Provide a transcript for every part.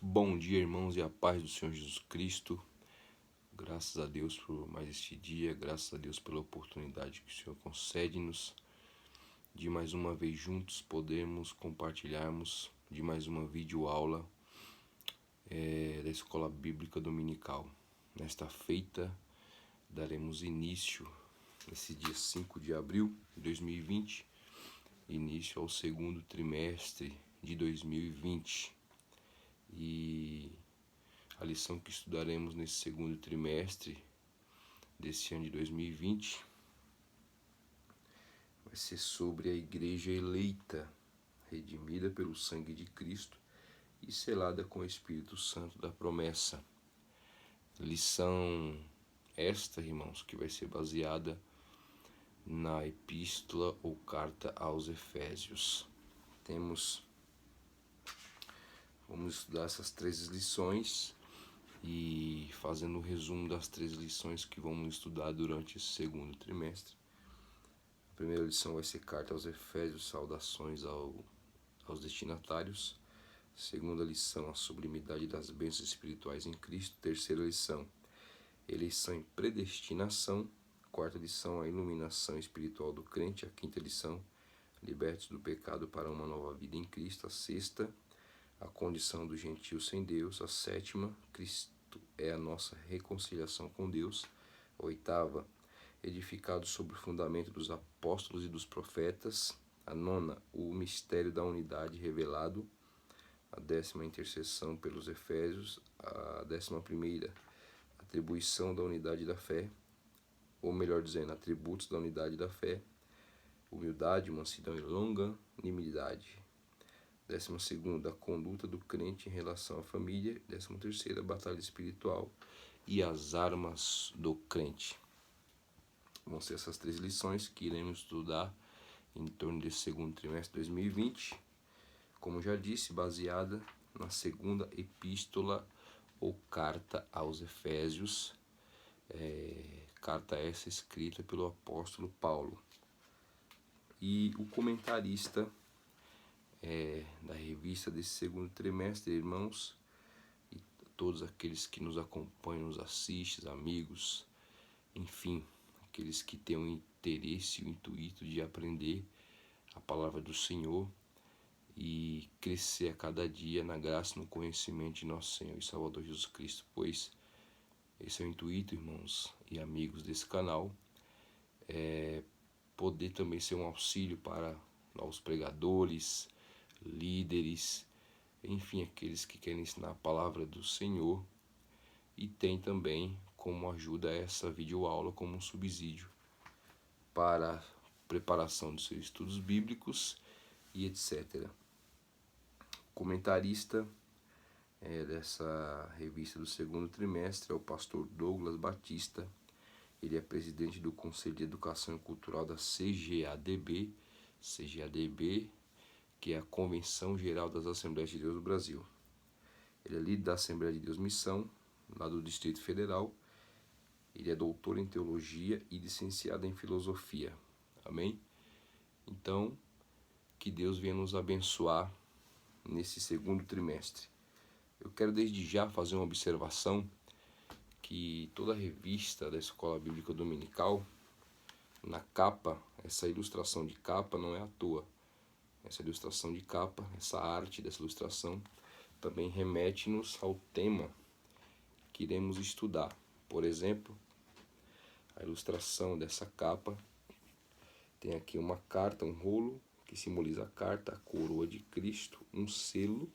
Bom dia, irmãos, e a paz do Senhor Jesus Cristo. Graças a Deus por mais este dia, graças a Deus pela oportunidade que o Senhor concede-nos de mais uma vez juntos podermos compartilharmos de mais uma videoaula da Escola Bíblica Dominical. Nesta feita, daremos início, nesse dia 5 de abril de 2020, início ao segundo trimestre de 2020. E a lição que estudaremos nesse segundo trimestre desse ano de 2020 vai ser sobre a igreja eleita, redimida pelo sangue de Cristo e selada com o Espírito Santo da promessa. Lição esta, irmãos, que vai ser baseada na epístola ou carta aos Efésios. Vamos estudar essas 3 lições e fazendo um resumo das 3 lições que vamos estudar durante esse segundo trimestre. A primeira lição vai ser carta aos Efésios, saudações aos destinatários. Segunda lição, a sublimidade das bênçãos espirituais em Cristo. Terceira lição, eleição e predestinação. Quarta lição, a iluminação espiritual do crente. A quinta lição, libertos do pecado para uma nova vida em Cristo. A sexta, a condição do gentio sem Deus. A sétima, Cristo é a nossa reconciliação com Deus. A oitava, edificado sobre o fundamento dos apóstolos e dos profetas. A nona, o mistério da unidade revelado. A 10ª, intercessão pelos Efésios. A 11ª, atribuição da unidade da fé, ou melhor dizendo, atributos da unidade da fé: humildade, mansidão e longanimidade. 12ª, a conduta do crente em relação à família. 13ª, a batalha espiritual e as armas do crente. Vão ser essas 3 lições que iremos estudar em torno desse segundo trimestre de 2020. Como já disse, baseada na segunda epístola ou carta aos Efésios. Carta essa escrita pelo apóstolo Paulo. E o comentarista da revista desse segundo trimestre, irmãos, e todos aqueles que nos acompanham, nos assistem, amigos, enfim, aqueles que têm o interesse e o intuito de aprender a palavra do Senhor e crescer a cada dia na graça e no conhecimento de nosso Senhor e Salvador Jesus Cristo, pois esse é o intuito, irmãos e amigos desse canal, poder também ser um auxílio para novos pregadores, líderes, enfim, aqueles que querem ensinar a palavra do Senhor, e tem também como ajuda essa videoaula como um subsídio para a preparação dos seus estudos bíblicos e etc. O comentarista dessa revista do segundo trimestre é o pastor Douglas Batista. Ele é presidente do Conselho de Educação e Cultural da CGADB, que é a Convenção Geral das Assembleias de Deus do Brasil. Ele é líder da Assembleia de Deus Missão, lá do Distrito Federal. Ele é doutor em Teologia e licenciado em Filosofia. Amém? Então, que Deus venha nos abençoar nesse segundo trimestre. Eu quero desde já fazer uma observação que toda revista da Escola Bíblica Dominical, na capa, essa ilustração de capa não é à toa. Essa ilustração de capa, essa arte dessa ilustração, também remete-nos ao tema que iremos estudar. Por exemplo, a ilustração dessa capa tem aqui uma carta, um rolo, que simboliza a carta, a coroa de Cristo, um selo,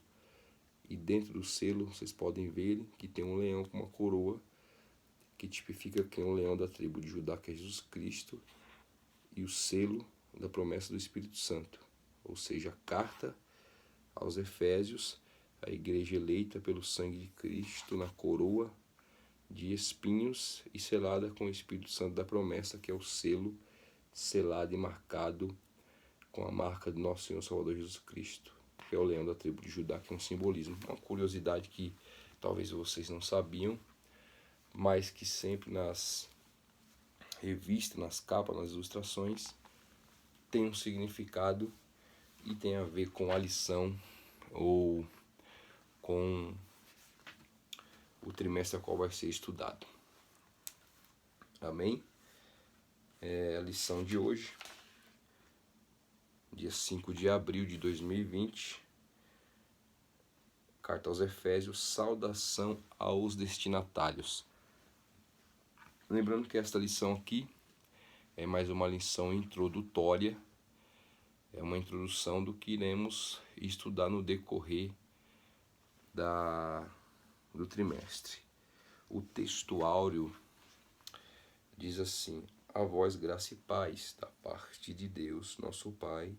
e dentro do selo vocês podem ver que tem um leão com uma coroa, que tipifica quem é o leão da tribo de Judá, que é Jesus Cristo, e o selo da promessa do Espírito Santo, ou seja, a carta aos Efésios, a igreja eleita pelo sangue de Cristo na coroa de espinhos e selada com o Espírito Santo da promessa, que é o selo selado e marcado com a marca do nosso Senhor Salvador Jesus Cristo, que é o leão da tribo de Judá, que é um simbolismo. Uma curiosidade que talvez vocês não sabiam, mas que sempre nas revistas, nas capas, nas ilustrações, tem um significado e tem a ver com a lição ou com o trimestre a qual vai ser estudado. Amém? A lição de hoje, dia 5 de abril de 2020, carta aos Efésios, saudação aos destinatários. Lembrando que esta lição aqui é mais uma lição introdutória, é uma introdução do que iremos estudar no decorrer do trimestre. O texto áureo diz assim: a vós graça e paz da parte de Deus, nosso Pai,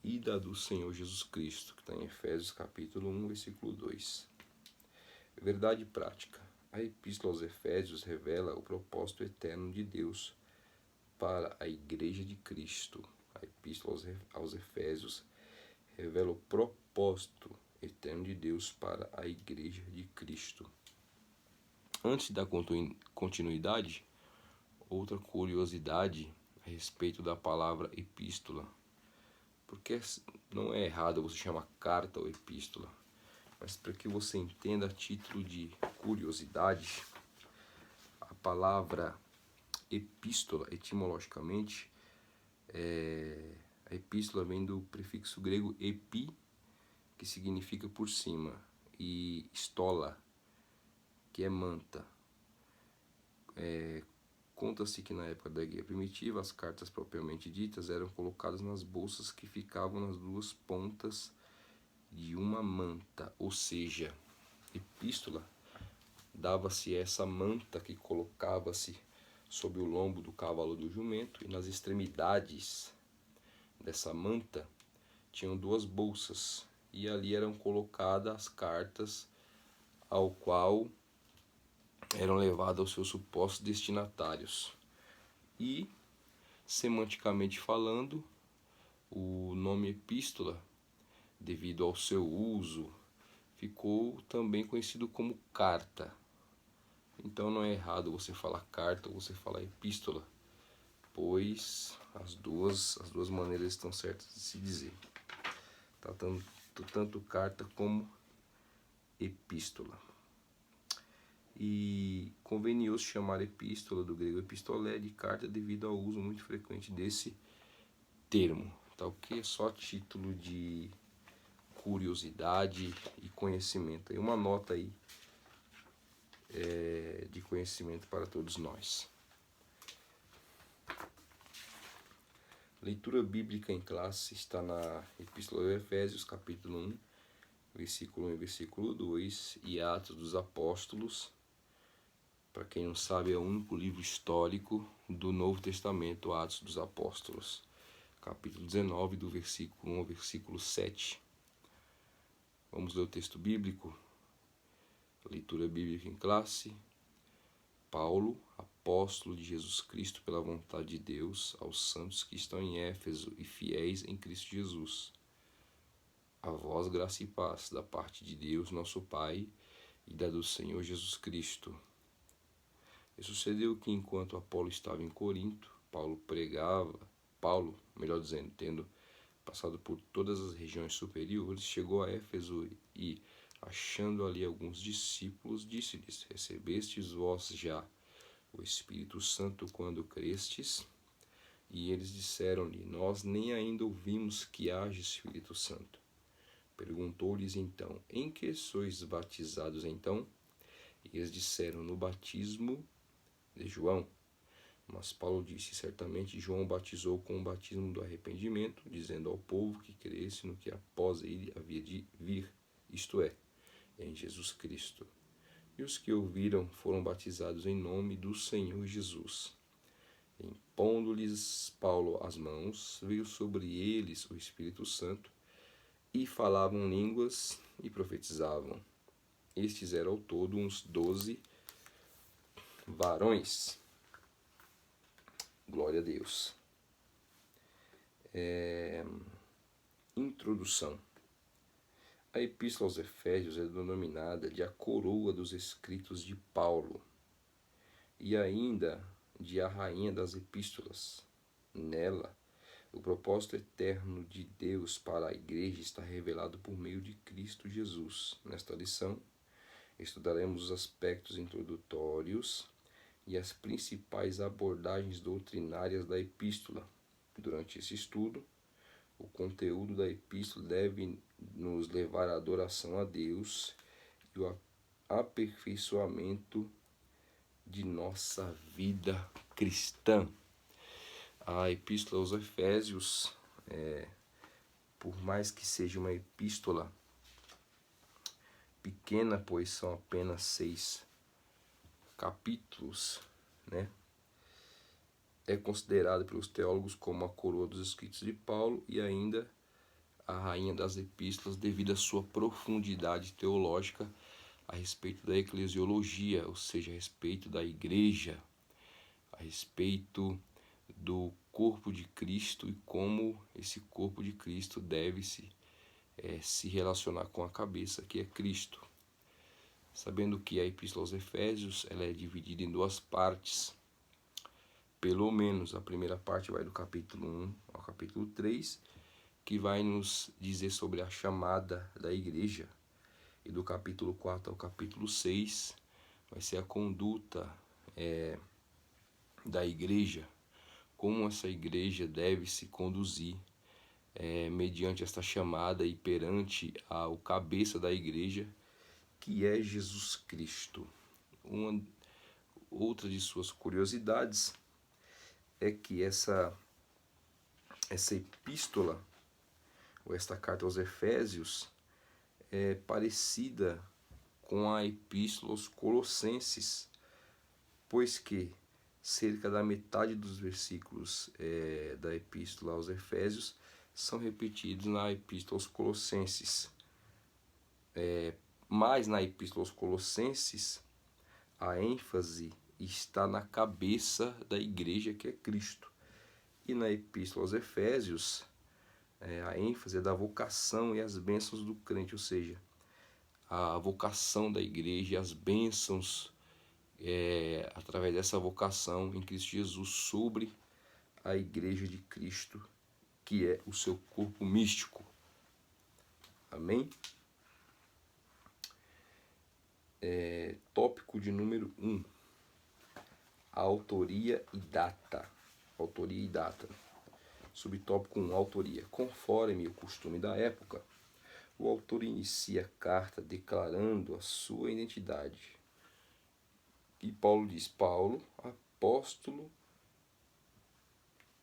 e da do Senhor Jesus Cristo, que está em Efésios capítulo 1, versículo 2. Verdade prática. A Epístola aos Efésios revela o propósito eterno de Deus para a Igreja de Cristo. A Epístola aos Efésios revela o propósito eterno de Deus para a Igreja de Cristo. Antes da continuidade, outra curiosidade a respeito da palavra epístola. Porque não é errado você chamar carta ou epístola, mas para que você entenda a título de curiosidade, a palavra epístola, etimologicamente, a epístola vem do prefixo grego epi, que significa por cima, e stola, que é manta. Conta-se que na época da guerra primitiva, as cartas propriamente ditas eram colocadas nas bolsas que ficavam nas duas pontas de uma manta, ou seja, epístola dava-se essa manta que colocava-se sob o lombo do cavalo do jumento, e nas extremidades dessa manta tinham duas bolsas, e ali eram colocadas as cartas ao qual eram levadas aos seus supostos destinatários. E, semanticamente falando, o nome epístola, devido ao seu uso, ficou também conhecido como carta. Então não é errado você falar carta ou você falar epístola, pois as duas maneiras estão certas de se dizer. Tá, tanto carta como epístola. E conveniou-se chamar epístola, do grego epistolé, de carta, devido ao uso muito frequente desse termo. Tá, ok? É só título de curiosidade e conhecimento. E uma nota aí de conhecimento para todos nós. Leitura bíblica em classe está na Epístola de Efésios, capítulo 1, versículo 1 e versículo 2, e Atos dos Apóstolos. Para quem não sabe, é o único livro histórico do Novo Testamento, Atos dos Apóstolos. Capítulo 19, do versículo 1 ao versículo 7. Vamos ler o texto bíblico. Leitura bíblica em classe. Paulo, apóstolo de Jesus Cristo pela vontade de Deus, aos santos que estão em Éfeso e fiéis em Cristo Jesus. A vós graça e paz da parte de Deus, nosso Pai, e da do Senhor Jesus Cristo. E sucedeu que, enquanto Apolo estava em Corinto, Paulo, tendo passado por todas as regiões superiores, chegou a Éfeso e, achando ali alguns discípulos, disse-lhes: recebestes vós já o Espírito Santo quando crestes? E eles disseram-lhe: nós nem ainda ouvimos que haja Espírito Santo. Perguntou-lhes então: em que sois batizados então? E eles disseram: no batismo de João. Mas Paulo disse: certamente João batizou com o batismo do arrependimento, dizendo ao povo que cresce no que após ele havia de vir, isto é, em Jesus Cristo. E os que ouviram foram batizados em nome do Senhor Jesus. Impondo-lhes Paulo as mãos, veio sobre eles o Espírito Santo, e falavam línguas e profetizavam. Estes eram ao todo uns 12 varões. Glória a Deus. Introdução. A Epístola aos Efésios é denominada de a coroa dos escritos de Paulo e ainda de a rainha das epístolas. Nela, o propósito eterno de Deus para a Igreja está revelado por meio de Cristo Jesus. Nesta lição, Estudaremos os aspectos introdutórios e as principais abordagens doutrinárias da epístola. Durante esse estudo, o conteúdo da epístola deve nos levar à adoração a Deus e o aperfeiçoamento de nossa vida cristã. A epístola aos Efésios, por mais que seja uma epístola pequena, pois são apenas 6 capítulos, né? É considerada pelos teólogos como a coroa dos escritos de Paulo e ainda a rainha das epístolas devido à sua profundidade teológica a respeito da eclesiologia, ou seja, a respeito da igreja, a respeito do corpo de Cristo e como esse corpo de Cristo deve se relacionar com a cabeça, que é Cristo. Sabendo que a Epístola aos Efésios ela é dividida em 2 partes. Pelo menos a primeira parte vai do capítulo 1 ao capítulo 3, que vai nos dizer sobre a chamada da igreja. E do capítulo 4 ao capítulo 6 vai ser a conduta da igreja, como essa igreja deve se conduzir mediante esta chamada e perante o cabeça da igreja, que é Jesus Cristo. Outra de suas curiosidades é que essa epístola, ou esta carta aos Efésios, é parecida com a epístola aos Colossenses, pois que cerca da metade dos versículos da epístola aos Efésios são repetidos na epístola aos Colossenses. Mas na epístola aos Colossenses, a ênfase está na cabeça da igreja, que é Cristo. E na epístola aos Efésios, a ênfase é da vocação e as bênçãos do crente, ou seja, a vocação da igreja e as bênçãos através dessa vocação em Cristo Jesus sobre a igreja de Cristo, que é o seu corpo místico. Amém? Tópico de número 1. Autoria e data. Autoria e data. Subtópico 1. Autoria. Conforme o costume da época, o autor inicia a carta declarando a sua identidade. E Paulo diz: Paulo, apóstolo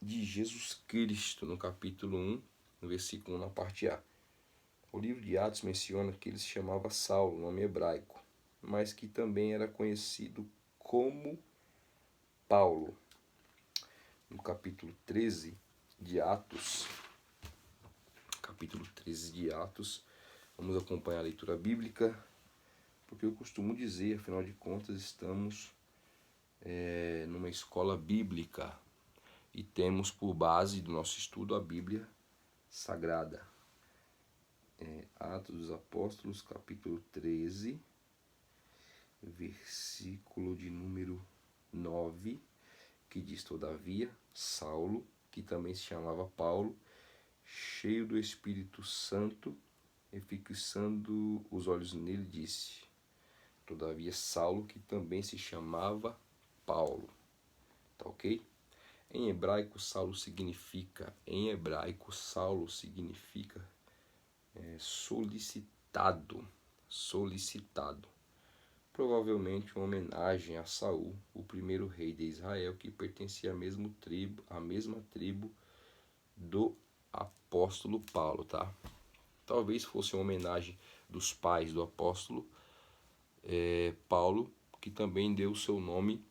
de Jesus Cristo, no capítulo 1, no versículo 1, na parte A. O livro de Atos menciona que ele se chamava Saulo, nome hebraico, mas que também era conhecido como Paulo. No capítulo 13 de Atos, vamos acompanhar a leitura bíblica, porque eu costumo dizer, afinal de contas, estamos numa escola bíblica e temos por base do nosso estudo a Bíblia Sagrada. Atos dos Apóstolos, capítulo 13, versículo de número 9, que diz: Todavia, Saulo, que também se chamava Paulo, cheio do Espírito Santo, e fixando os olhos nele, disse: Todavia, Saulo, que também se chamava Paulo. Tá ok? Em hebraico, Saulo significa solicitado. Provavelmente uma homenagem a Saul, o primeiro rei de Israel, que pertencia à mesma tribo do apóstolo Paulo, tá? Talvez fosse uma homenagem dos pais do apóstolo Paulo, que também deu o seu nome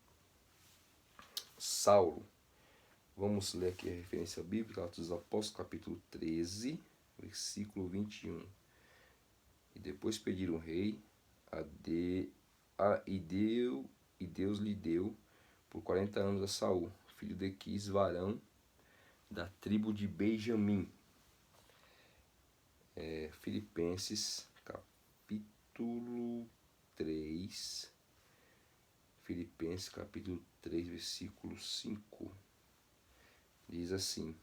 Saulo. Vamos ler aqui a referência bíblica, Atos dos Apóstolos, capítulo 13, versículo 21. E depois pediram o rei, e Deus lhe deu por 40 anos a Saul, filho de Quis, varão da tribo de Benjamim. Filipenses, capítulo 3. Filipenses, capítulo 3, versículo 5. Diz assim: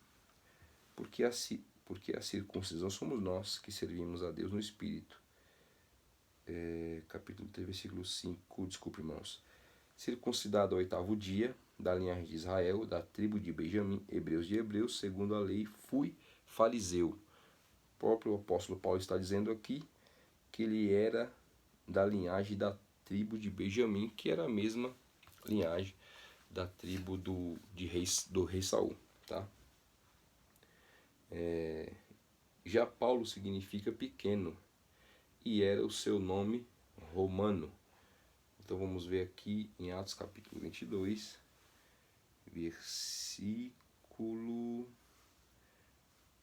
porque a circuncisão somos nós que servimos a Deus no Espírito, capítulo 3, versículo 5, desculpe, irmãos. Circuncidado ao 8º dia, da linhagem de Israel, da tribo de Benjamim, hebreus de hebreus, segundo a lei, fui fariseu. O próprio apóstolo Paulo está dizendo aqui que ele era da linhagem da tribo de Benjamim, que era a mesma linhagem da tribo do rei Saul, tá? Já Paulo significa pequeno e era o seu nome romano. Então vamos ver aqui em Atos capítulo 22, versículo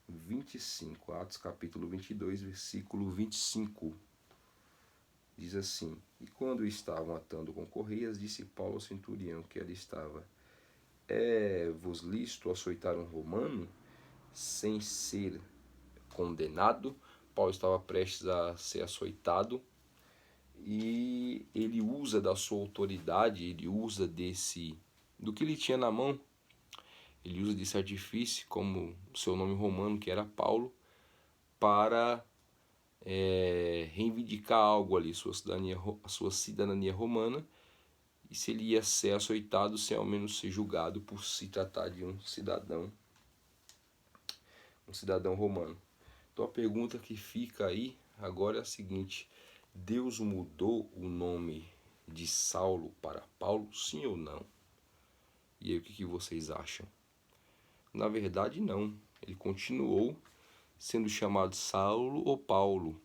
25. Atos capítulo 22, versículo 25. Diz assim: E quando estavam atando com correias, disse Paulo ao centurião que ali estava: É-vos lícito açoitar um romano sem ser condenado? Paulo estava prestes a ser açoitado e ele usa da sua autoridade, ele usa do que ele tinha na mão, ele usa desse artifício, como o seu nome romano, que era Paulo, para reivindicar algo ali, a sua cidadania romana, e se ele ia ser açoitado sem ao menos ser julgado por se tratar de um cidadão romano. Então a pergunta que fica aí agora é a seguinte: Deus mudou o nome de Saulo para Paulo, sim ou não? E aí o que vocês acham? Na verdade não, ele continuou sendo chamado Saulo ou Paulo.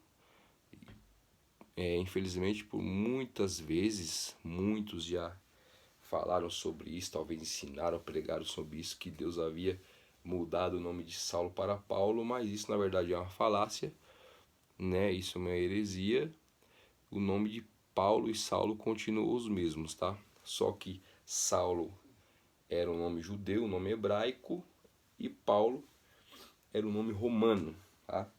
Infelizmente, por muitas vezes, muitos já falaram sobre isso, talvez ensinaram, pregaram sobre isso, que Deus havia mudado o nome de Saulo para Paulo, mas isso na verdade é uma falácia, né? Isso é uma heresia. O nome de Paulo e Saulo continuam os mesmos, tá? Só que Saulo era um nome judeu, um nome hebraico, e Paulo era um nome romano, tá?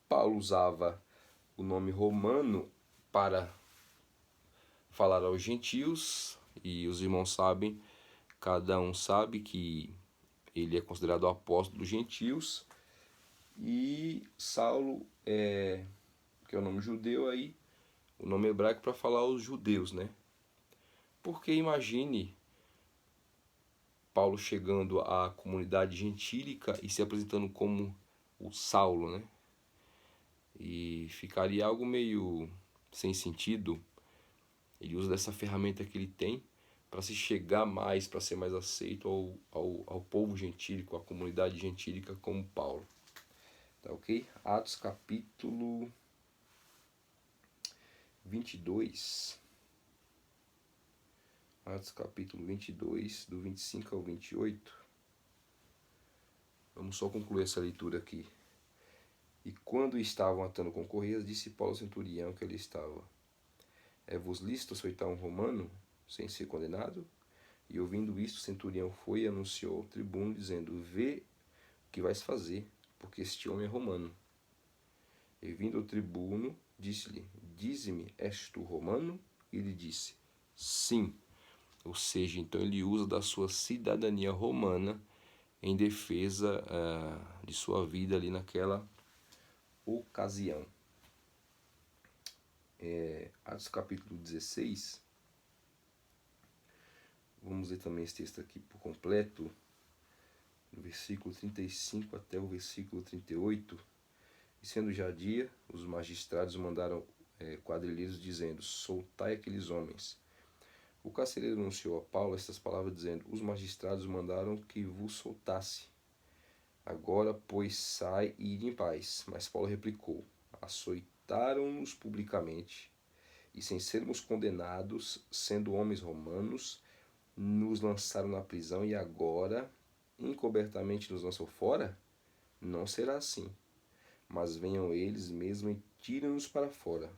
Paulo usava o nome romano para falar aos gentios, e os irmãos sabem, cada um sabe que ele é considerado o apóstolo dos gentios, e Saulo, que é o nome judeu aí, o nome hebraico para falar aos judeus, né? Porque imagine Paulo chegando à comunidade gentílica e se apresentando como o Saulo, né? E ficaria algo meio sem sentido. Ele usa dessa ferramenta que ele tem para se chegar mais, para ser mais aceito ao povo gentílico, à comunidade gentílica como Paulo. Tá ok? Atos capítulo 22. Atos capítulo 22, do 25 ao 28. Vamos só concluir essa leitura aqui. E quando estavam atando com correias, disse Paulo ao centurião que ele estava: É-vos lícito açoitar um romano sem ser condenado? E ouvindo isto, o centurião foi e anunciou ao tribuno, dizendo: Vê o que vais fazer, porque este homem é romano. E vindo ao tribuno, disse-lhe: Dize-me, és tu romano? E ele disse: Sim. Ou seja, então ele usa da sua cidadania romana em defesa de sua vida ali naquela ocasião. Atos capítulo 16. Vamos ler também esse texto aqui por completo, do versículo 35 até o versículo 38. E sendo já dia, os magistrados mandaram quadrilheiros dizendo: Soltai aqueles homens. O carcereiro anunciou a Paulo estas palavras, dizendo: Os magistrados mandaram que vos soltasse. Agora, pois, sai e ide em paz. Mas Paulo replicou: Açoitaram-nos publicamente, e sem sermos condenados, sendo homens romanos, nos lançaram na prisão, e agora, encobertamente, nos lançam fora? Não será assim. Mas venham eles mesmo e tirem-nos para fora.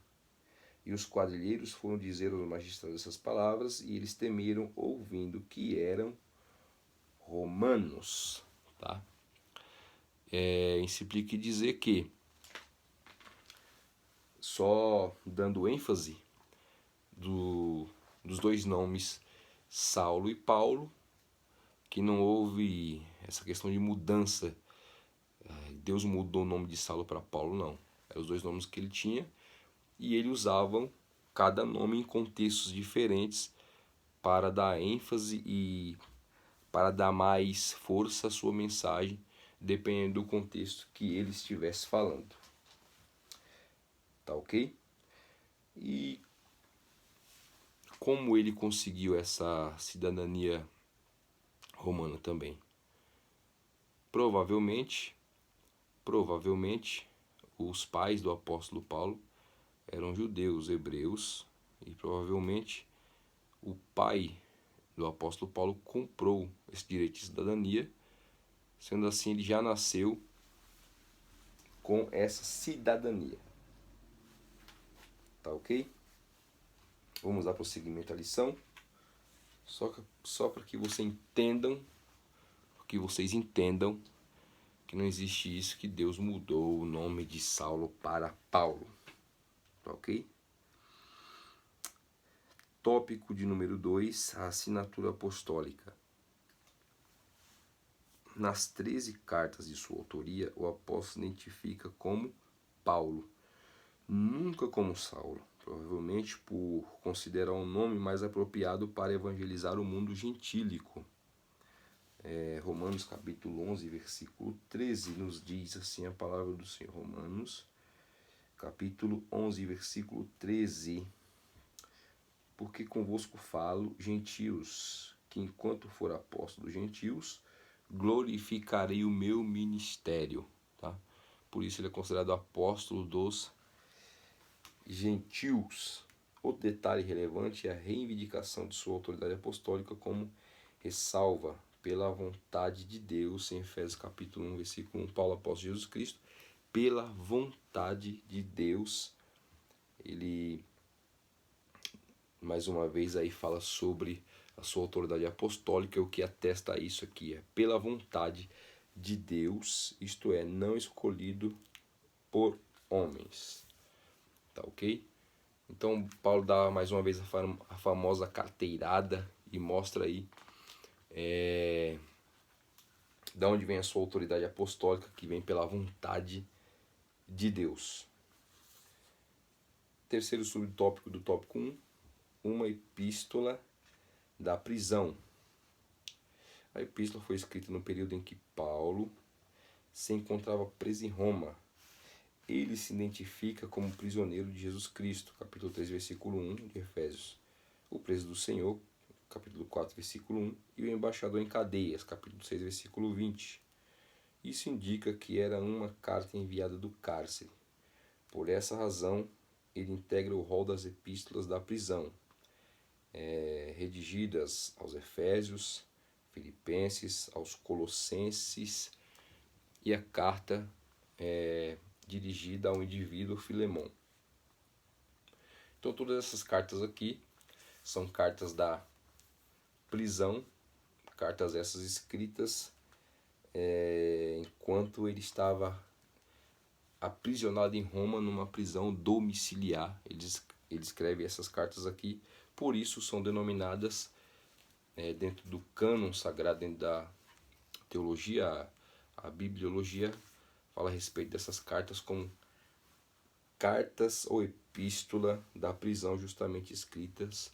E os quadrilheiros foram dizer aos magistrados essas palavras, e eles temeram, ouvindo que eram romanos. Tá? Isso implica dizer que, só dando ênfase dos dois nomes Saulo e Paulo, que não houve essa questão de mudança Deus mudou o nome de Saulo para Paulo, não. Eram os dois nomes que ele tinha e ele usava cada nome em contextos diferentes para dar ênfase e para dar mais força à sua mensagem, dependendo do contexto que ele estivesse falando. Tá ok? E como ele conseguiu essa cidadania romana também? Provavelmente, os pais do apóstolo Paulo eram judeus, hebreus, e provavelmente o pai do apóstolo Paulo comprou esse direito de cidadania, sendo assim ele já nasceu com essa cidadania. Tá ok? Vamos dar prosseguimento à lição. Só para que vocês entendam que não existe isso, que Deus mudou o nome de Saulo para Paulo. Tá ok? Tópico de número 2, a assinatura apostólica. Nas 13 cartas de sua autoria, o apóstolo identifica como Paulo, nunca como Saulo, provavelmente por considerar um nome mais apropriado para evangelizar o mundo gentílico. Romanos capítulo 11, versículo 13, nos diz assim a palavra do Senhor. Romanos capítulo 11, versículo 13. Porque convosco falo, gentios, que enquanto for apóstolo dos gentios, glorificarei o meu ministério. Tá? Por isso ele é considerado apóstolo dos gentios. Outro detalhe relevante é a reivindicação de sua autoridade apostólica como ressalva pela vontade de Deus, em Efésios capítulo 1, versículo 1, Paulo, apóstolo de Jesus Cristo, pela vontade de Deus. Ele, mais uma vez, aí fala sobre a sua autoridade apostólica. O que atesta isso aqui é pela vontade de Deus, isto é, não escolhido por homens. Tá ok? Então, Paulo dá mais uma vez a famosa carteirada e mostra aí de onde vem a sua autoridade apostólica, que vem pela vontade de Deus. Terceiro subtópico do tópico 1, uma epístola da prisão. A epístola foi escrita no período em que Paulo se encontrava preso em Roma. Ele se identifica como prisioneiro de Jesus Cristo, capítulo 3, versículo 1 de Efésios. O preso do Senhor, capítulo 4, versículo 1, e o embaixador em cadeias, capítulo 6, versículo 20. Isso indica que era uma carta enviada do cárcere. Por essa razão, ele integra o rol das epístolas da prisão, redigidas aos Efésios, Filipenses, aos Colossenses e a carta dirigida ao indivíduo Filemon. Então todas essas cartas aqui são cartas da prisão, cartas essas escritas enquanto ele estava aprisionado em Roma numa prisão domiciliar. Ele escreve essas cartas aqui, por isso são denominadas dentro do cânon sagrado, dentro da teologia, a bibliologia fala a respeito dessas cartas como cartas ou epístola da prisão, justamente escritas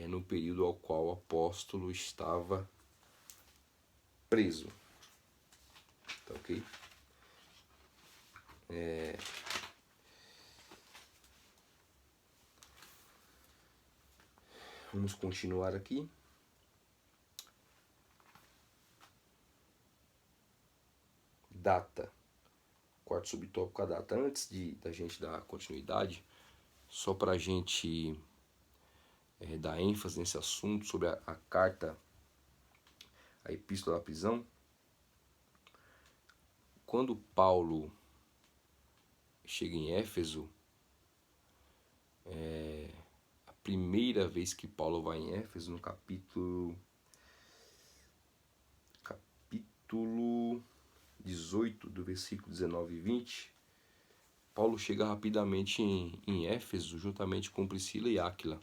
no período ao qual o apóstolo estava preso. Tá ok? Vamos continuar aqui. Data. Quarto subtópico, a data. Antes da gente dar continuidade, só para a gente dar ênfase nesse assunto sobre a carta, a epístola da prisão. Quando Paulo chega em Éfeso, a primeira vez que Paulo vai em Éfeso, no capítulo 18, do versículo 19 e 20, Paulo chega rapidamente em Éfeso, juntamente com Priscila e Áquila.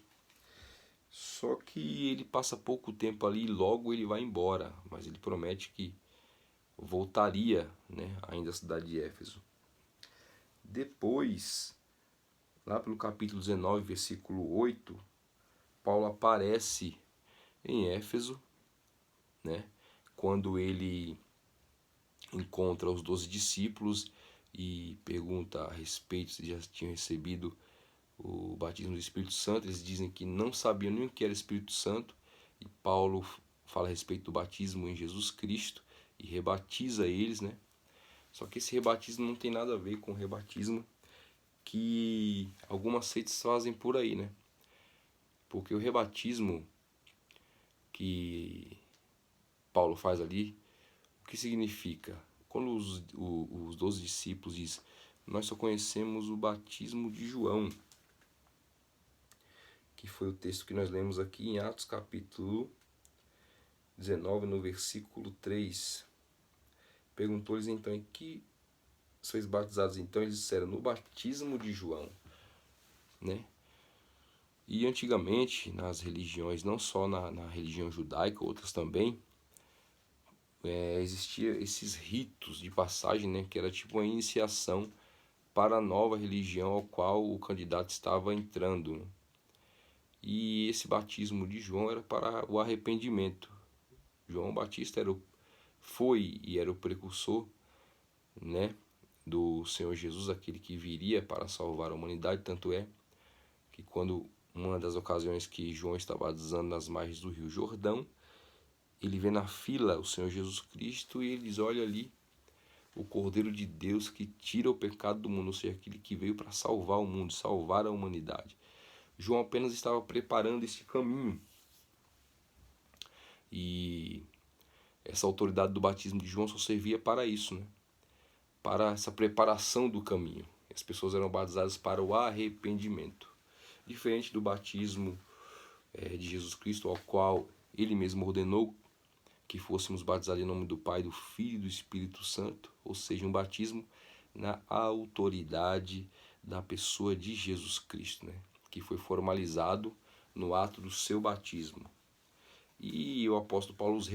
Só que ele passa pouco tempo ali e logo ele vai embora, mas ele promete que voltaria, né, ainda à cidade de Éfeso. Depois, lá pelo capítulo 19, versículo 8, Paulo aparece em Éfeso, né, quando ele encontra os 12 discípulos e pergunta a respeito se já tinham recebido o batismo do Espírito Santo. Eles dizem que não sabiam nem o que era Espírito Santo, e Paulo fala a respeito do batismo em Jesus Cristo e rebatiza eles, né? Só que esse rebatismo não tem nada a ver com o rebatismo que algumas seitas fazem por aí, né? Porque o rebatismo que Paulo faz ali, o que significa? Quando os 12 discípulos dizem: nós só conhecemos o batismo de João, que foi o texto que nós lemos aqui em Atos capítulo 19, no versículo 3. Perguntou-lhes então: em que sois batizados? Então eles disseram: no batismo de João, né? E antigamente, nas religiões, não só na religião judaica, outras também, existia esses ritos de passagem, né, que era tipo uma iniciação para a nova religião ao qual o candidato estava entrando, né? E esse batismo de João era para o arrependimento. João Batista foi e era o precursor, né, do Senhor Jesus, aquele que viria para salvar a humanidade. Tanto é que quando uma das ocasiões que João estava batizando nas margens do Rio Jordão, ele vê na fila o Senhor Jesus Cristo e ele diz: olha ali o Cordeiro de Deus que tira o pecado do mundo, ou seja, aquele que veio para salvar o mundo, salvar a humanidade. João apenas estava preparando esse caminho. E essa autoridade do batismo de João só servia para isso, né? Para essa preparação do caminho. As pessoas eram batizadas para o arrependimento. Diferente do batismo de Jesus Cristo, ao qual ele mesmo ordenou que fôssemos batizados em nome do Pai, do Filho e do Espírito Santo, ou seja, um batismo na autoridade da pessoa de Jesus Cristo, né? Que foi formalizado no ato do seu batismo. E o apóstolo Paulo os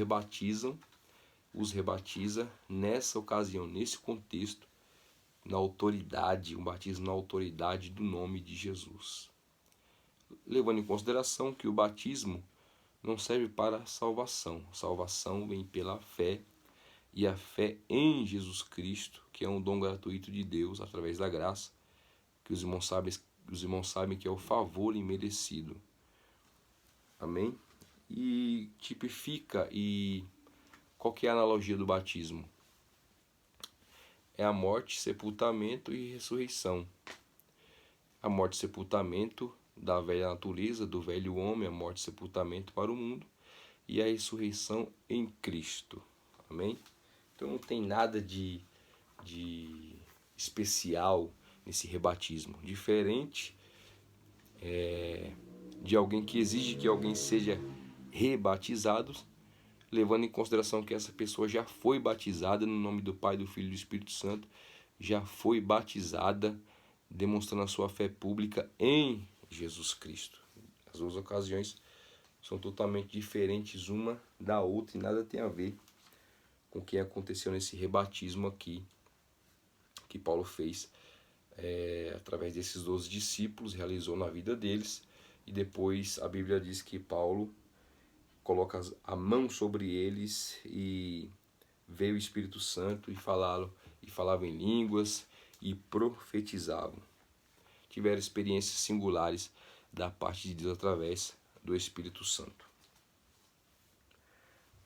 rebatiza nessa ocasião, nesse contexto, na autoridade, um batismo na autoridade do nome de Jesus. Levando em consideração que o batismo não serve para salvação. Salvação vem pela fé, e a fé em Jesus Cristo, que é um dom gratuito de Deus através da graça, que os irmãos sabem que é o favor imerecido. Amém? E tipifica, e qual que é a analogia do batismo? É a morte, sepultamento e ressurreição. A morte e sepultamento da velha natureza, do velho homem, a morte e sepultamento para o mundo, e a ressurreição em Cristo. Amém? Então não tem nada de especial nesse rebatismo. Diferente de alguém que exige que alguém seja rebatizado, levando em consideração que essa pessoa já foi batizada no nome do Pai, do Filho e do Espírito Santo, já foi batizada, demonstrando a sua fé pública em Jesus Cristo. As duas ocasiões são totalmente diferentes uma da outra e nada tem a ver com o que aconteceu nesse rebatismo aqui que Paulo fez através desses 12 discípulos, realizou na vida deles, e depois a Bíblia diz que Paulo coloca a mão sobre eles e veio o Espírito Santo e falavam em línguas e profetizavam. Tiveram experiências singulares da parte de Deus através do Espírito Santo.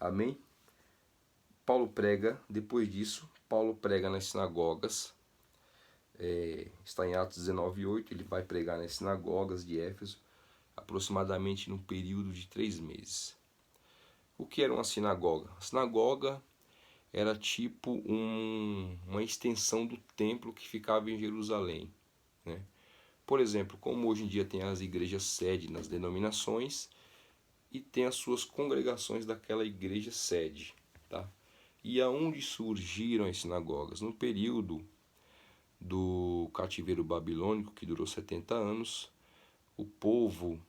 Amém? Depois disso, Paulo prega nas sinagogas. Está em Atos 19:8, ele vai pregar nas sinagogas de Éfeso, aproximadamente num período de 3 meses. O que era uma sinagoga? A sinagoga era tipo uma extensão do templo que ficava em Jerusalém, né? Por exemplo, como hoje em dia tem as igrejas sede nas denominações e tem as suas congregações daquela igreja sede, tá? E aonde surgiram as sinagogas? No período do cativeiro babilônico, que durou 70 anos, o povo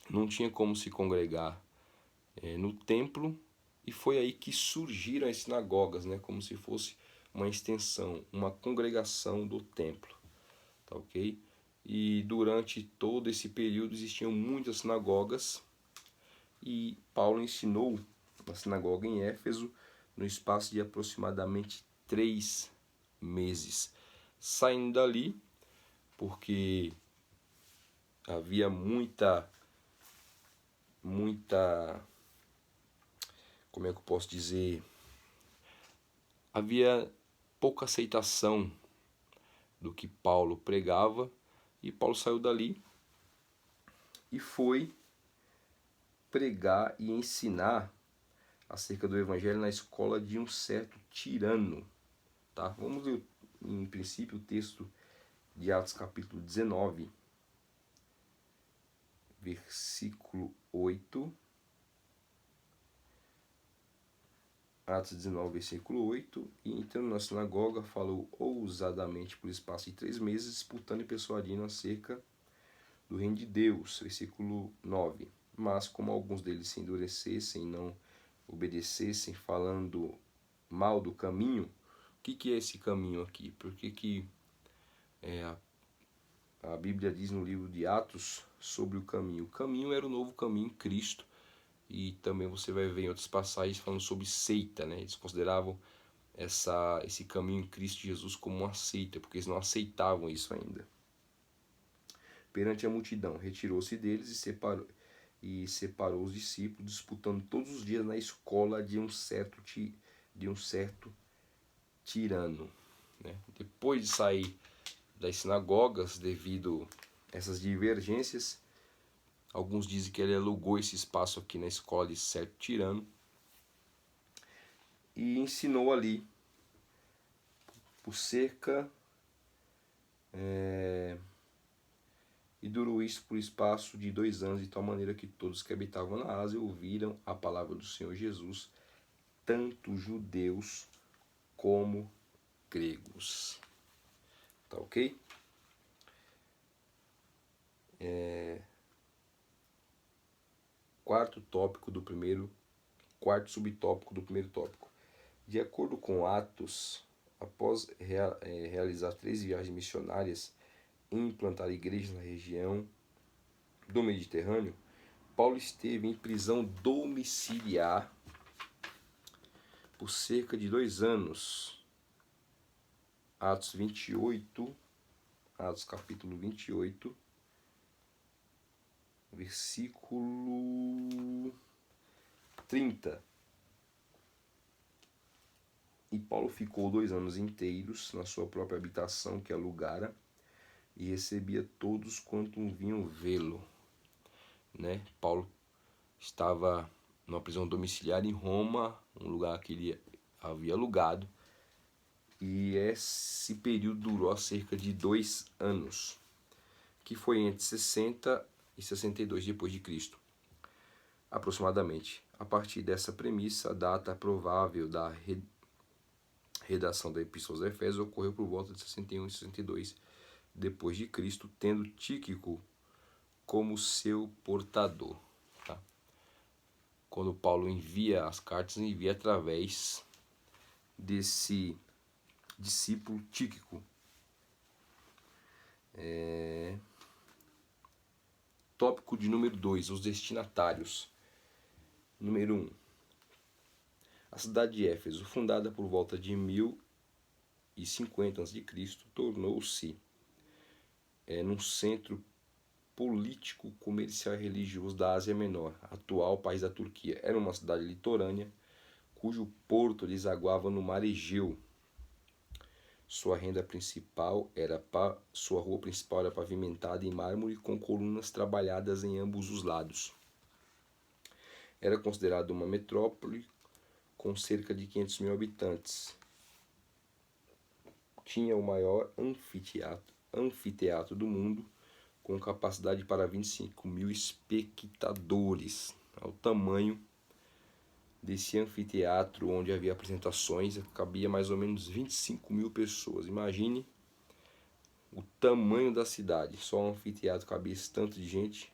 não tinha como se congregar no templo E foi aí que surgiram as sinagogas, né? Como se fosse uma extensão, uma congregação do templo, tá ok? E durante todo esse período existiam muitas sinagogas e Paulo ensinou na sinagoga em Éfeso no espaço de aproximadamente 3 meses. Saindo dali, porque havia muita, como é que eu posso dizer, havia pouca aceitação do que Paulo pregava, e Paulo saiu dali e foi pregar e ensinar acerca do evangelho na escola de um certo tirano, tá? Vamos ler em princípio o texto de Atos capítulo 19, versículo 8. Atos 19, versículo 8. E entrando na sinagoga, falou ousadamente por espaço de 3 meses, disputando e persuadindo acerca do reino de Deus. Versículo 9. Mas como alguns deles se endurecessem, não obedecessem, falando mal do caminho. O que é esse caminho aqui? Por que a Bíblia diz no livro de Atos sobre o caminho? O caminho era o novo caminho em Cristo. E também você vai ver em outras passagens falando sobre seita, né? Eles consideravam esse caminho em Cristo Jesus como uma seita, porque eles não aceitavam isso ainda. Perante a multidão, retirou-se deles e separou os discípulos, disputando todos os dias na escola de um certo tirano, né? Depois de sair das sinagogas, devido a essas divergências, alguns dizem que ele alugou esse espaço aqui na escola de certo tirano e ensinou ali por cerca e durou isso por espaço de 2 anos, de tal maneira que todos que habitavam na Ásia ouviram a palavra do Senhor Jesus, tanto judeus como gregos. Tá ok? Quarto subtópico do primeiro tópico. De acordo com Atos, após realizar 3 viagens missionárias e implantar igrejas na região do Mediterrâneo, Paulo esteve em prisão domiciliar por cerca de 2 anos. Atos 28, Atos capítulo 28, versículo 30. E Paulo ficou 2 anos inteiros na sua própria habitação que alugara e recebia todos quanto vinham vê-lo, né? Paulo estava numa prisão domiciliar em Roma, um lugar que ele havia alugado, e esse período durou cerca de 2 anos, que foi entre 60 e 62 depois de Cristo, aproximadamente. A partir dessa premissa, a data provável da redação da Epístola aos Efésios ocorreu por volta de 61 e 62 depois de Cristo, tendo Tíquico como seu portador. Tá? Quando Paulo envia as cartas, envia através desse discípulo Tíquico. Tópico de número 2, os destinatários. Número 1. A cidade de Éfeso, fundada por volta de 1050 a.C., tornou-se num centro político, comercial e religioso da Ásia Menor, atual país da Turquia. Era uma cidade litorânea, cujo porto desaguava no mar Egeu. Sua rua principal era pavimentada em mármore com colunas trabalhadas em ambos os lados. Era considerada uma metrópole com cerca de 500 mil habitantes. Tinha o maior anfiteatro do mundo, com capacidade para 25 mil espectadores. O tamanho desse anfiteatro, onde havia apresentações, cabia mais ou menos 25 mil pessoas. Imagine o tamanho da cidade. Só um anfiteatro cabia esse tanto de gente.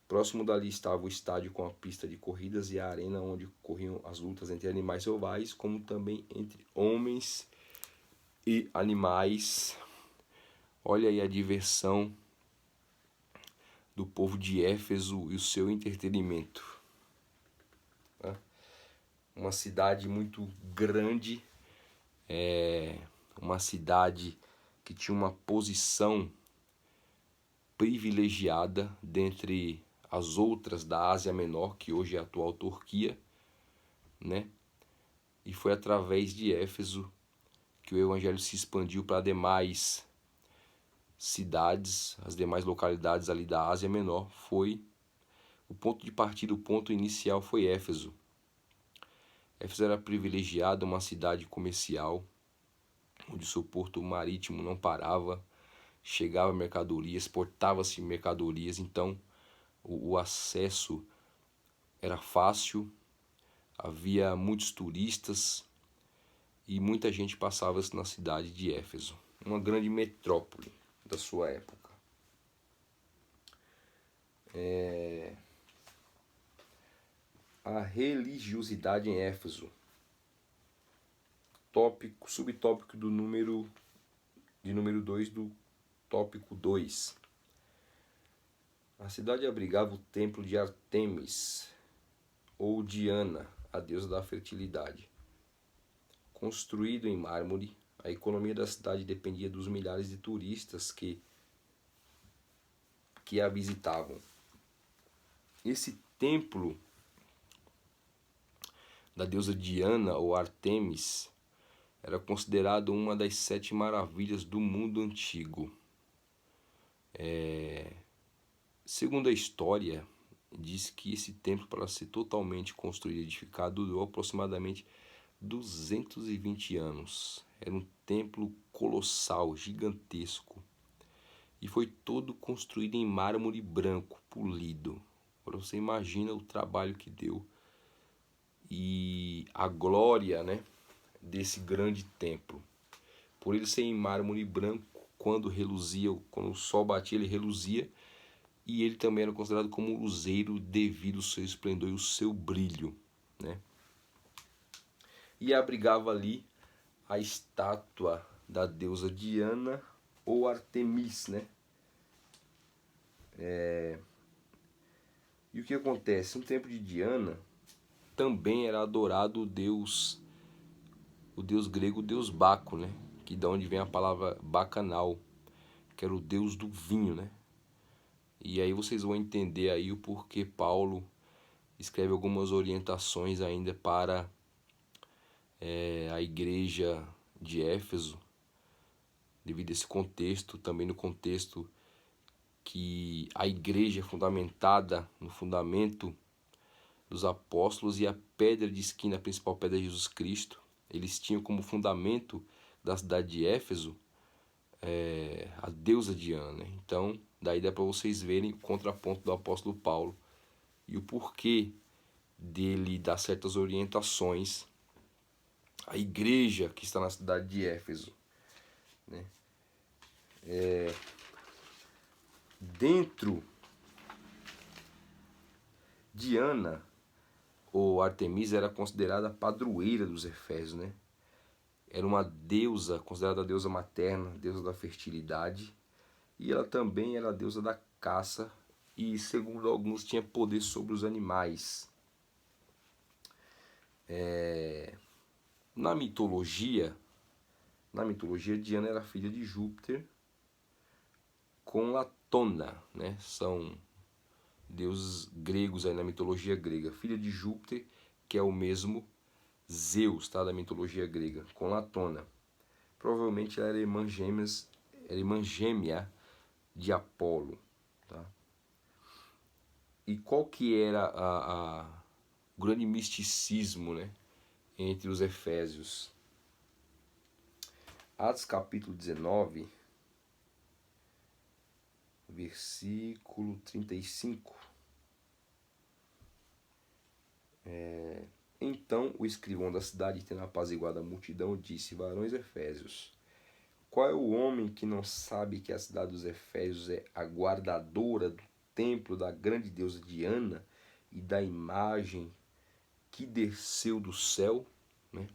Próximo dali estava o estádio com a pista de corridas e a arena onde corriam as lutas entre animais selvagens, como também entre homens e animais. Olha aí a diversão do povo de Éfeso e o seu entretenimento. Uma cidade muito grande, uma cidade que tinha uma posição privilegiada dentre as outras da Ásia Menor, que hoje é a atual Turquia, né? E foi através de Éfeso que o evangelho se expandiu para demais cidades, as demais localidades ali da Ásia Menor. Foi o ponto de partida, o ponto inicial foi Éfeso. Éfeso era privilegiada, uma cidade comercial, onde o seu porto marítimo não parava, chegava mercadorias, exportava-se mercadorias, então o acesso era fácil, havia muitos turistas e muita gente passava na cidade de Éfeso, uma grande metrópole da sua época. A religiosidade em Éfeso. Tópico, subtópico do número 2 do tópico 2. A cidade abrigava o templo de Artemis, ou Diana, a deusa da fertilidade. Construído em mármore, a economia da cidade dependia dos milhares de turistas que a visitavam. Esse templo da deusa Diana, ou Artemis, era considerado uma das 7 maravilhas do mundo antigo. Segundo a história, diz que esse templo, para ser totalmente construído e edificado, durou aproximadamente 220 anos. Era um templo colossal, gigantesco. E foi todo construído em mármore branco, polido. Agora você imagina o trabalho que deu e a glória, né, desse grande templo. Por ele ser em mármore branco, quando reluzia, quando o sol batia, ele reluzia. E ele também era considerado como um luzeiro devido ao seu esplendor e o seu brilho, né? E abrigava ali a estátua da deusa Diana ou Artemis, né? E o que acontece? No templo de Diana também era adorado o deus grego, o deus Baco, né? Que de onde vem a palavra bacanal, que era o deus do vinho, né? E aí vocês vão entender aí o porquê Paulo escreve algumas orientações ainda para a igreja de Éfeso, devido a esse contexto, também no contexto que a igreja é fundamentada no fundamento dos apóstolos e a pedra de esquina, a principal pedra é Jesus Cristo. Eles tinham como fundamento da cidade de Éfeso a deusa Diana. Então, daí dá para vocês verem o contraponto do apóstolo Paulo e o porquê dele dar certas orientações à igreja que está na cidade de Éfeso, né? Dentro, Diana ou Artemisa era considerada a padroeira dos Efésios, né? Era uma deusa, considerada a deusa materna, deusa da fertilidade, e ela também era a deusa da caça e, segundo alguns, tinha poder sobre os animais. Na mitologia, Diana era filha de Júpiter com Latona, né? São deuses gregos aí na mitologia grega. Filha de Júpiter, que é o mesmo Zeus, tá? Da mitologia grega, com Latona. Provavelmente ela era irmã gêmea de Apolo, tá? E qual que era o grande misticismo, né, entre os efésios? Atos capítulo 19, versículo 35. Então o escrivão da cidade, tendo apaziguado a multidão, disse: varões efésios, qual é o homem que não sabe que a cidade dos Efésios é a guardadora do templo da grande deusa Diana e da imagem que desceu do céu, né?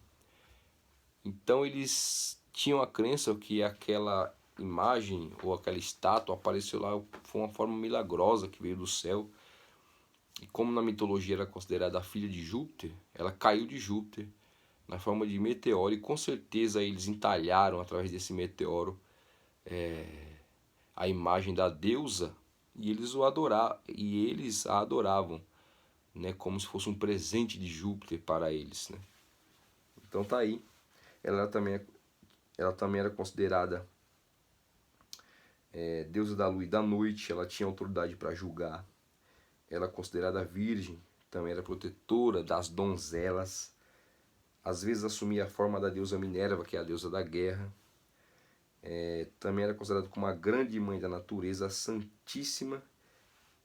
Então eles tinham a crença que aquela imagem ou aquela estátua apareceu lá, foi uma forma milagrosa que veio do céu. E como na mitologia era considerada a filha de Júpiter, ela caiu de Júpiter na forma de meteoro, e com certeza eles entalharam através desse meteoro a imagem da deusa, e eles a adoravam, né, como se fosse um presente de Júpiter para eles, né? Então tá aí. Ela também era considerada deusa da lua e da noite. Ela tinha autoridade para julgar. Ela é considerada virgem, também era protetora das donzelas. Às vezes assumia a forma da deusa Minerva, que é a deusa da guerra. Também era considerada como a grande mãe da natureza, a Santíssima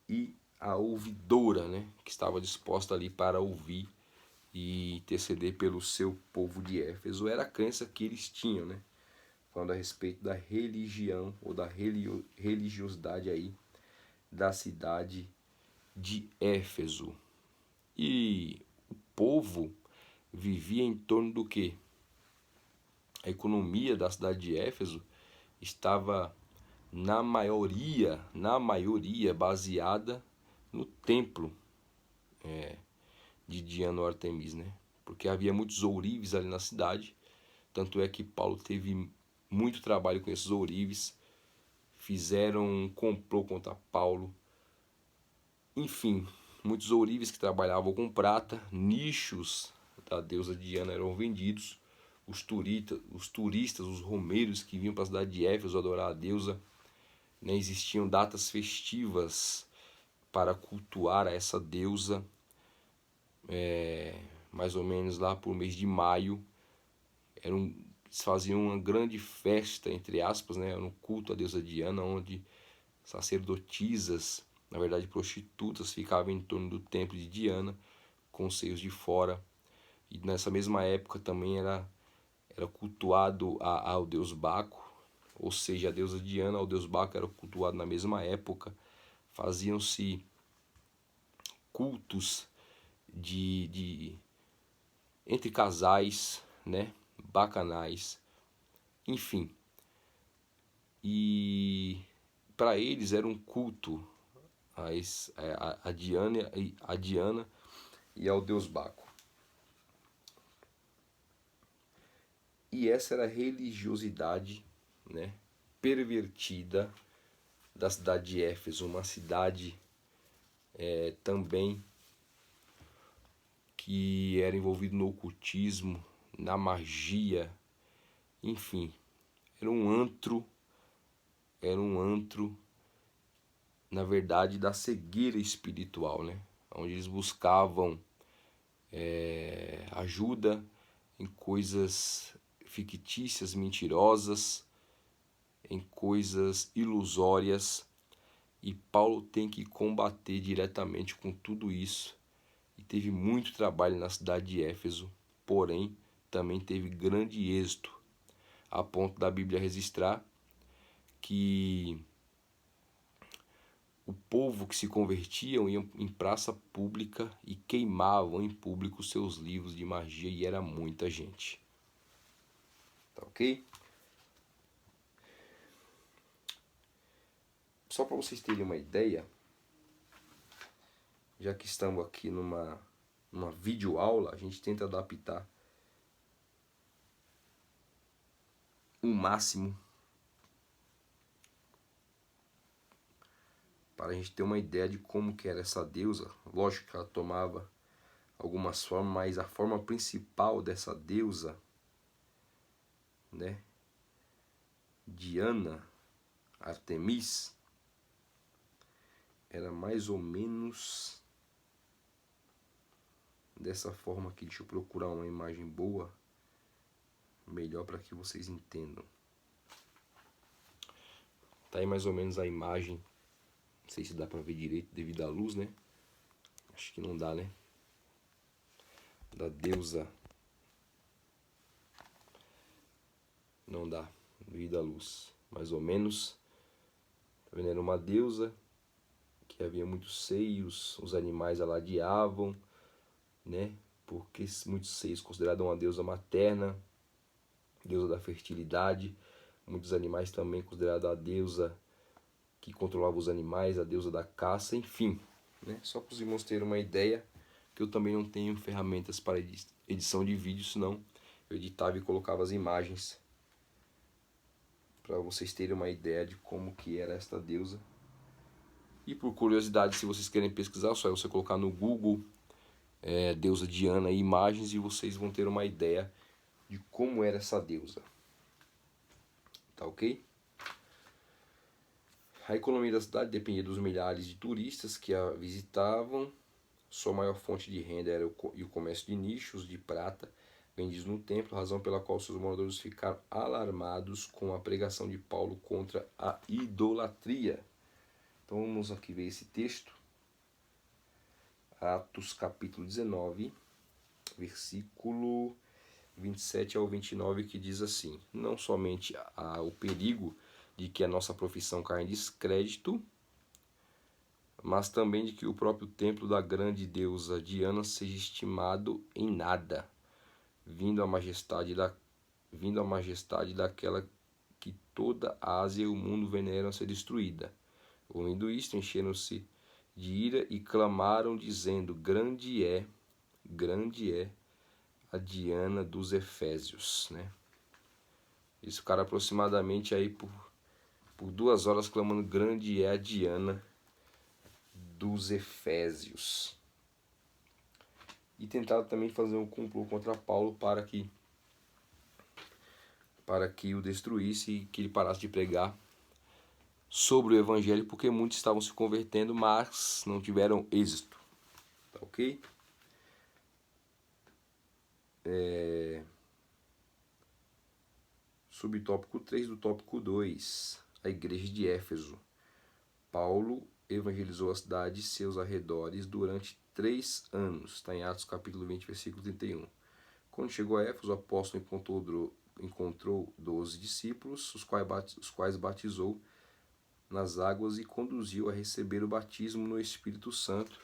e a ouvidora, né, que estava disposta ali para ouvir e interceder pelo seu povo de Éfeso. Era a crença que eles tinham, né, falando a respeito da religião ou da religiosidade aí da cidade de Éfeso. E o povo vivia em torno do quê? A economia da cidade de Éfeso estava na maioria baseada no templo de Diana ou Artemis, né? Porque havia muitos ourives ali na cidade, tanto é que Paulo teve muito trabalho com esses ourives, fizeram um complô contra Paulo. Enfim, muitos ourives que trabalhavam com prata, nichos da deusa Diana eram vendidos. Os turistas, os romeiros que vinham para a cidade de Éfeso adorar a deusa, né? Existiam datas festivas para cultuar a essa deusa, mais ou menos lá por mês de maio. Eles faziam uma grande festa, entre aspas, né? Era um culto à deusa Diana, onde sacerdotisas, na verdade prostitutas, ficavam em torno do templo de Diana, com os seios de fora. E nessa mesma época também era cultuado ao deus Baco, ou seja, a deusa Diana ao deus Baco era cultuado na mesma época. Faziam-se cultos entre casais, né, bacanais, enfim. E para eles era um culto a Diana e ao deus Baco. E essa era a religiosidade, né, pervertida da cidade de Éfeso, uma cidade também que era envolvida no ocultismo, na magia, enfim, era um antro, na verdade, da cegueira espiritual, né, onde eles buscavam ajuda em coisas fictícias, mentirosas, em coisas ilusórias, e Paulo tem que combater diretamente com tudo isso. E teve muito trabalho na cidade de Éfeso, porém também teve grande êxito, a ponto da Bíblia registrar que o povo que se convertiam iam em praça pública e queimavam em público seus livros de magia, e era muita gente. Tá ok? Só para vocês terem uma ideia, já que estamos aqui numa videoaula, a gente tenta adaptar o máximo para a gente ter uma ideia de como que era essa deusa. Lógico que ela tomava algumas formas, mas a forma principal dessa deusa, né, Diana, Artemis, era mais ou menos dessa forma aqui. Deixa eu procurar uma imagem boa, melhor para que vocês entendam. Tá aí mais ou menos a imagem. Não sei se dá para ver direito devido à luz, né? Acho que não dá, né? Da deusa. Não dá, devido à luz. Mais ou menos. Tá vendo? Era uma deusa que havia muitos seios, os animais a ladeavam, né? Porque muitos seios consideravam uma deusa materna, deusa da fertilidade. Muitos animais também considerados a deusa que controlava os animais, a deusa da caça, enfim, né? Só para os irmãos terem uma ideia, que eu também não tenho ferramentas para edição de vídeo, senão eu editava e colocava as imagens para vocês terem uma ideia de como que era esta deusa. E por curiosidade, se vocês querem pesquisar, só é você colocar no Google deusa Diana e imagens e vocês vão ter uma ideia de como era essa deusa. Tá ok? A economia da cidade dependia dos milhares de turistas que a visitavam. Sua maior fonte de renda era o comércio de nichos de prata vendidos no templo, razão pela qual seus moradores ficaram alarmados com a pregação de Paulo contra a idolatria. Então vamos aqui ver esse texto. Atos capítulo 19, versículo 27 ao 29, que diz assim: não somente há o perigo de que a nossa profissão caia em descrédito, mas também de que o próprio templo da grande deusa Diana seja estimado em nada, vindo a majestade daquela que toda a Ásia e o mundo veneram ser destruída. Ouvindo isto, encheram-se de ira e clamaram, dizendo: grande é a Diana dos Efésios, né? Isso ficaram aproximadamente aí por 2 horas clamando: grande é a Diana dos Efésios. E tentaram também fazer um complô contra Paulo para que o destruísse e que ele parasse de pregar sobre o evangelho, porque muitos estavam se convertendo, mas não tiveram êxito. Tá ok? Subtópico 3 do tópico 2. A igreja de Éfeso. Paulo evangelizou a cidade e seus arredores durante 3 anos. Está em Atos capítulo 20, versículo 31. Quando chegou a Éfeso, o apóstolo encontrou 12 discípulos, os quais batizou nas águas e conduziu a receber o batismo no Espírito Santo,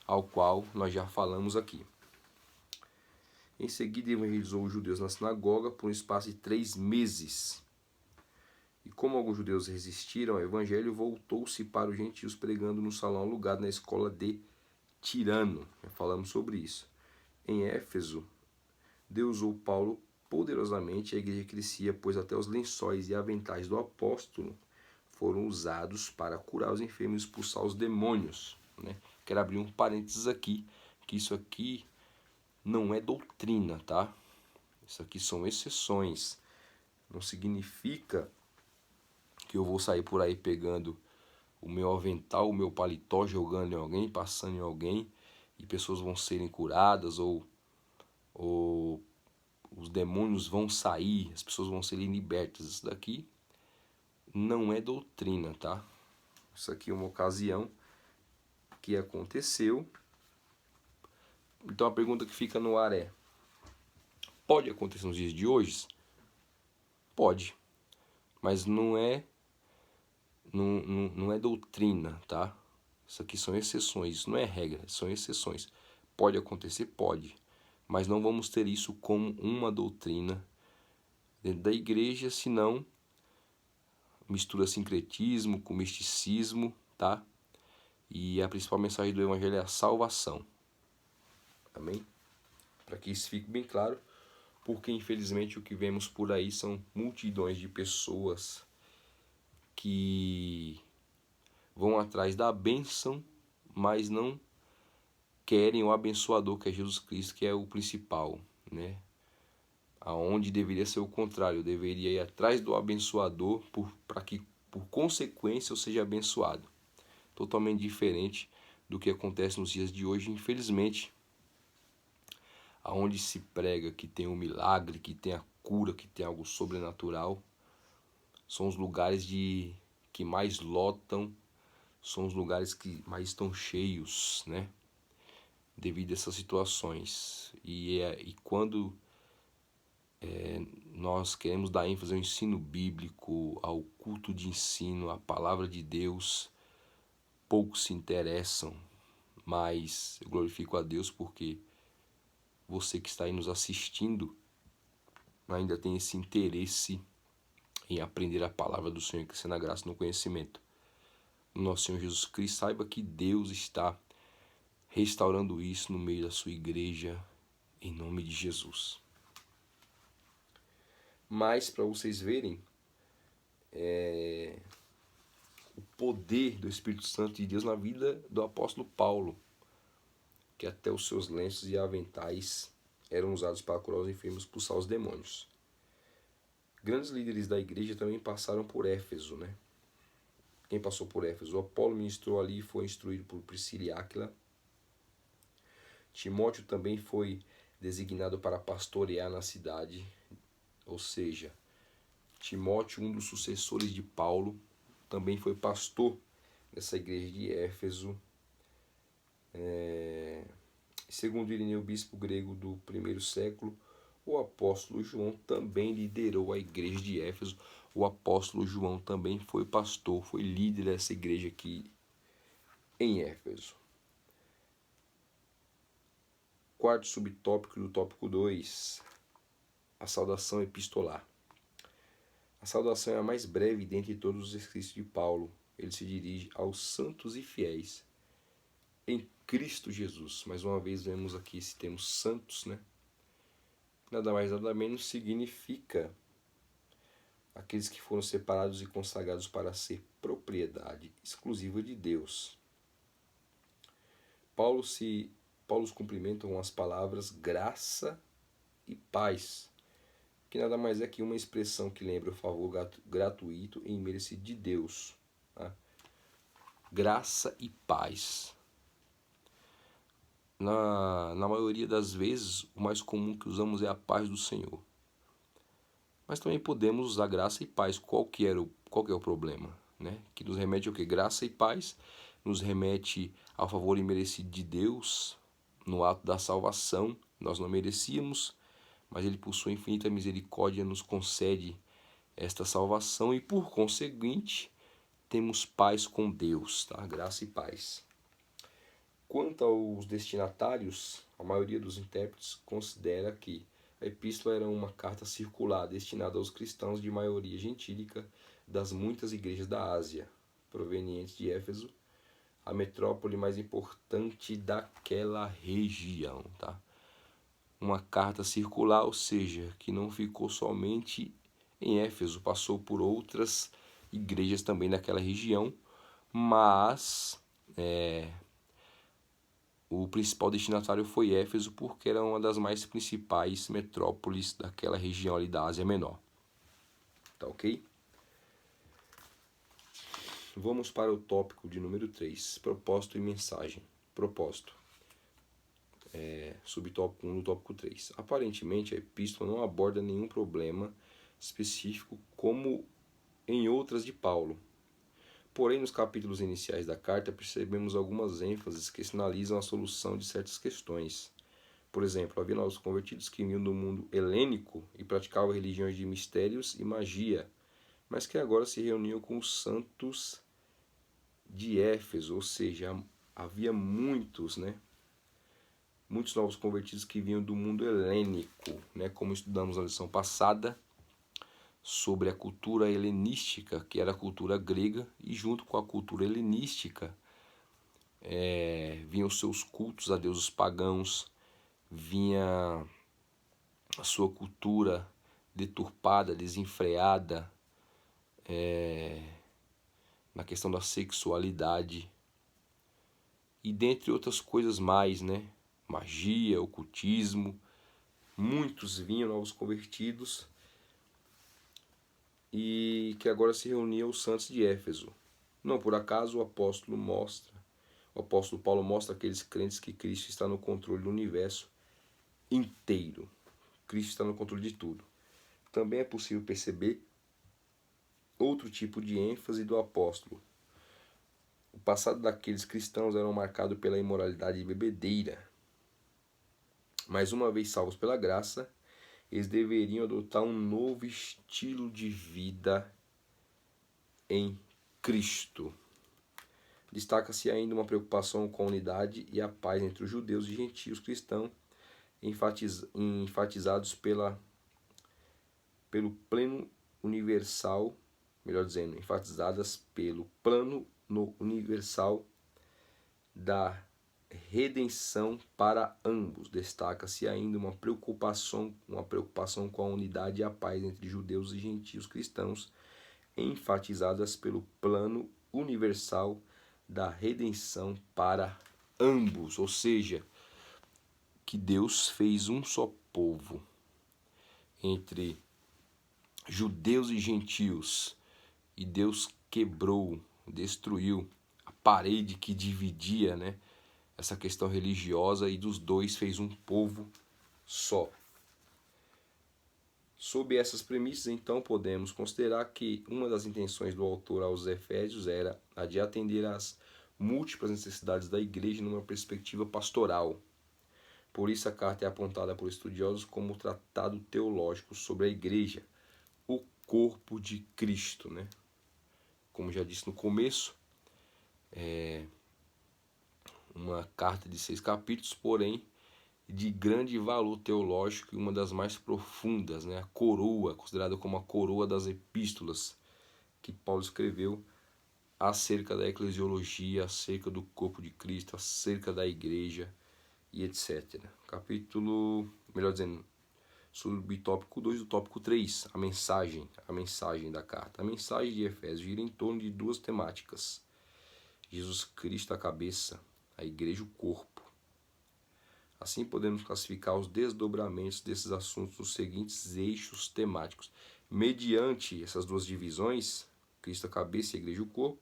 ao qual nós já falamos aqui. Em seguida, evangelizou os judeus na sinagoga por um espaço de 3 meses. E como alguns judeus resistiram ao evangelho, voltou-se para os gentios pregando no salão alugado na escola de Tirano. Já falamos sobre isso. Em Éfeso, Deus usou Paulo poderosamente, a igreja crescia, pois até os lençóis e aventais do apóstolo foram usados para curar os enfermos e expulsar os demônios, né? Quero abrir um parênteses aqui, que isso aqui não é doutrina, tá? Isso aqui são exceções. Não significa que eu vou sair por aí pegando o meu avental, o meu paletó, jogando em alguém, passando em alguém, e pessoas vão serem curadas, ou os demônios vão sair, as pessoas vão serem libertas. Isso daqui não é doutrina, tá? Isso aqui é uma ocasião que aconteceu. Então a pergunta que fica no ar é: pode acontecer nos dias de hoje? Pode, mas não é doutrina, tá? Isso aqui são exceções, isso não é regra, são exceções. Pode acontecer? Pode, mas não vamos ter isso como uma doutrina dentro da igreja, senão mistura sincretismo com misticismo, tá? E a principal mensagem do evangelho é a salvação. Amém? Para que isso fique bem claro, porque infelizmente o que vemos por aí são multidões de pessoas que vão atrás da bênção, mas não querem o abençoador, que é Jesus Cristo, que é o principal, né? Aonde deveria ser o contrário, eu deveria ir atrás do abençoador para que por consequência eu seja abençoado. Totalmente diferente do que acontece nos dias de hoje, infelizmente. Aonde se prega que tem um milagre, que tem a cura, que tem algo sobrenatural, são os lugares que mais lotam, são os lugares que mais estão cheios, né? Devido a essas situações. E quando nós queremos dar ênfase ao ensino bíblico, ao culto de ensino, à palavra de Deus, poucos se interessam, mas eu glorifico a Deus porque você que está aí nos assistindo ainda tem esse interesse em aprender a palavra do Senhor e crescer na graça e no conhecimento. O nosso Senhor Jesus Cristo, saiba que Deus está restaurando isso no meio da sua igreja, em nome de Jesus. Mas, para vocês verem, o poder do Espírito Santo de Deus na vida do apóstolo Paulo, que até os seus lenços e aventais eram usados para curar os enfermos e expulsar os demônios. Grandes líderes da igreja também passaram por Éfeso, né? Quem passou por Éfeso? O Apolo ministrou ali e foi instruído por Priscila e Áquila. Timóteo também foi designado para pastorear na cidade, ou seja, Timóteo, um dos sucessores de Paulo, também foi pastor dessa igreja de Éfeso. Segundo Irineu, bispo grego do primeiro século, o apóstolo João também liderou a igreja de Éfeso. O apóstolo João também foi pastor, foi líder dessa igreja aqui em Éfeso. Quarto subtópico do tópico 2, a saudação epistolar. A saudação é a mais breve dentre todos os escritos de Paulo. Ele se dirige aos santos e fiéis em Cristo Jesus. Mais uma vez vemos aqui esse termo santos, né? Nada mais nada menos significa aqueles que foram separados e consagrados para ser propriedade exclusiva de Deus. Paulo os cumprimenta com as palavras graça e paz, que nada mais é que uma expressão que lembra o favor gratuito e imerecido de Deus. Tá? Graça e paz. Na maioria das vezes, o mais comum que usamos é a paz do Senhor. Mas também podemos usar graça e paz. Qual que é o problema? Né? Que nos remete ao quê? Graça e paz nos remete ao favor imerecido de Deus no ato da salvação. Nós não merecíamos, mas Ele, por sua infinita misericórdia, nos concede esta salvação e, por conseguinte, temos paz com Deus, tá? Graça e paz. Quanto aos destinatários, a maioria dos intérpretes considera que a epístola era uma carta circular destinada aos cristãos de maioria gentílica das muitas igrejas da Ásia, provenientes de Éfeso, a metrópole mais importante daquela região. Tá? Uma carta circular, ou seja, que não ficou somente em Éfeso, passou por outras igrejas também daquela região, mas o principal destinatário foi Éfeso, porque era uma das mais principais metrópoles daquela região ali da Ásia Menor. Tá ok? Vamos para o tópico de número 3, propósito e mensagem. Propósito. Subtópico 1 do tópico 3. Aparentemente, a epístola não aborda nenhum problema específico como em outras de Paulo. Porém, nos capítulos iniciais da carta, percebemos algumas ênfases que sinalizam a solução de certas questões. Por exemplo, havia novos convertidos que vinham do mundo helênico e praticavam religiões de mistérios e magia, mas que agora se reuniam com os santos de Éfeso, ou seja, havia muitos novos convertidos que vinham do mundo helênico, como estudamos na lição passada, sobre a cultura helenística, que era a cultura grega, e junto com a cultura helenística vinham os seus cultos a deuses pagãos, vinha a sua cultura deturpada, desenfreada, na questão da sexualidade, e dentre outras coisas mais, magia, ocultismo. Muitos vinham novos convertidos e que agora se reuniam os santos de Éfeso. Não por acaso o apóstolo Paulo mostra àqueles crentes que Cristo está no controle do universo inteiro. Cristo está no controle de tudo. Também é possível perceber outro tipo de ênfase do apóstolo. O passado daqueles cristãos era marcado pela imoralidade e bebedeira. Mas uma vez salvos pela graça, eles deveriam adotar um novo estilo de vida em Cristo. Destaca-se ainda uma preocupação com a unidade e a paz entre os judeus e gentios cristãos, enfatizados pelo plano universal, melhor dizendo, enfatizadas pelo plano no universal da redenção para ambos. Destaca-se ainda uma preocupação com a unidade e a paz entre judeus e gentios cristãos, enfatizadas pelo plano universal da redenção para ambos, ou seja, que Deus fez um só povo entre judeus e gentios, e Deus quebrou, destruiu a parede que dividia, né, essa questão religiosa, e dos dois fez um povo só. Sob essas premissas, então, podemos considerar que uma das intenções do autor aos Efésios era a de atender às múltiplas necessidades da igreja numa perspectiva pastoral. Por isso a carta é apontada por estudiosos como um tratado teológico sobre a igreja, o corpo de Cristo, né? Como já disse no começo, é uma carta de 6 capítulos, porém de grande valor teológico e uma das mais profundas, né? A coroa, considerada como a coroa das epístolas que Paulo escreveu acerca da eclesiologia, acerca do corpo de Cristo, acerca da igreja e etc. Capítulo, melhor dizendo, subtópico 2 do tópico 3, a mensagem da carta. A mensagem de Efésios gira em torno de duas temáticas: Jesus Cristo a cabeça, a igreja o corpo. Assim podemos classificar os desdobramentos desses assuntos nos seguintes eixos temáticos. Mediante essas duas divisões, Cristo a cabeça e a igreja o corpo,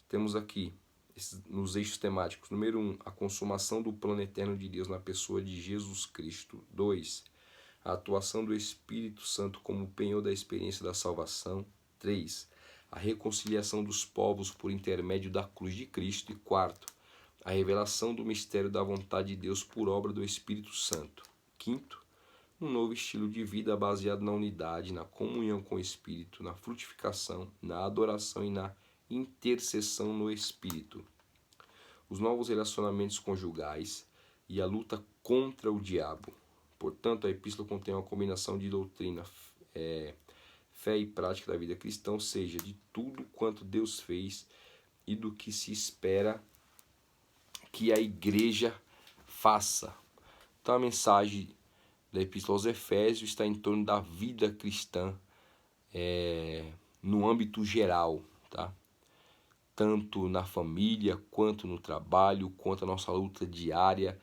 temos aqui nos eixos temáticos: número 1, a consumação do plano eterno de Deus na pessoa de Jesus Cristo. 2, a atuação do Espírito Santo como penhor da experiência da salvação. 3, a reconciliação dos povos por intermédio da cruz de Cristo. E 4, a revelação do mistério da vontade de Deus por obra do Espírito Santo. 5, um novo estilo de vida baseado na unidade, na comunhão com o Espírito, na frutificação, na adoração e na intercessão no Espírito. Os novos relacionamentos conjugais e a luta contra o diabo. Portanto, a epístola contém uma combinação de doutrina, fé e prática da vida cristã, ou seja, de tudo quanto Deus fez e do que se espera que a igreja faça. Então a mensagem da epístola aos Efésios está em torno da vida cristã no âmbito geral, tá? Tanto na família, quanto no trabalho, quanto a nossa luta diária